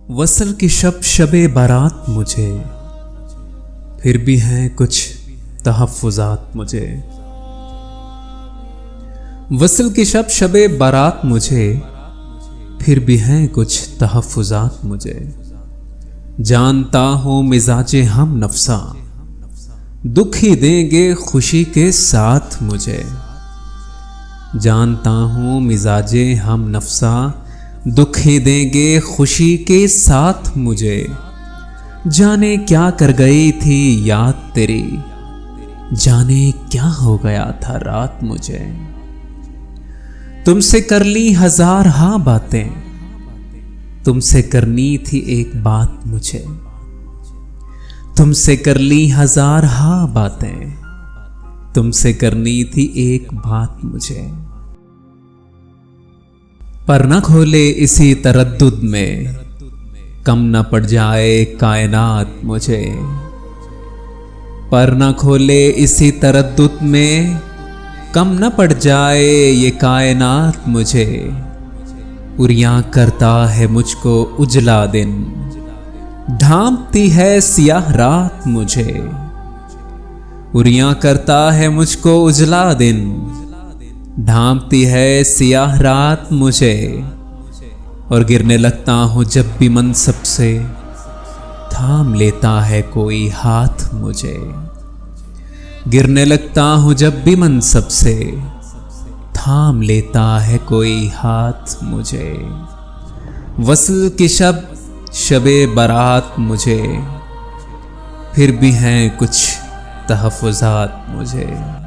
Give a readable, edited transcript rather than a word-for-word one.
वसल की शबे बारात मुझे, फिर भी हैं कुछ तहफ़्फ़ुज़ात मुझे। वसल की शबे बारात मुझे, फिर भी हैं कुछ तहफ़्फ़ुज़ात मुझे। जानता हूँ मिजाजे हम नफ्सा, दुख ही देंगे खुशी के साथ मुझे। जानता हूँ मिजाजे हम नफ्सा, दुख ही देंगे खुशी के साथ मुझे। जाने क्या कर गई थी याद तेरी, जाने क्या हो गया था रात मुझे। तुमसे कर ली हजार हाँ बातें, तुमसे करनी थी एक बात मुझे। तुमसे कर ली हजार हाँ बातें, तुमसे करनी थी एक बात मुझे। पर न खोले इसी तरद्दुद में, कम न पड़ जाए कायनात मुझे। पर न खोले इसी तरद्दुद में, कम न पड़ जाए ये कायनात मुझे। उरियां करता है मुझको उजला दिन, ढांपती है सियाह रात मुझे। उरियां करता है मुझको उजला दिन, ढांपती है सियाह रात मुझे। और गिरने लगता हूँ जब भी मनसब से, थाम लेता है कोई हाथ मुझे। गिरने लगता हूँ जब भी मनसब से, थाम लेता है कोई हाथ मुझे। वसल की शबे बारात मुझे, फिर भी हैं कुछ तहफ़्फ़ुज़ात मुझे।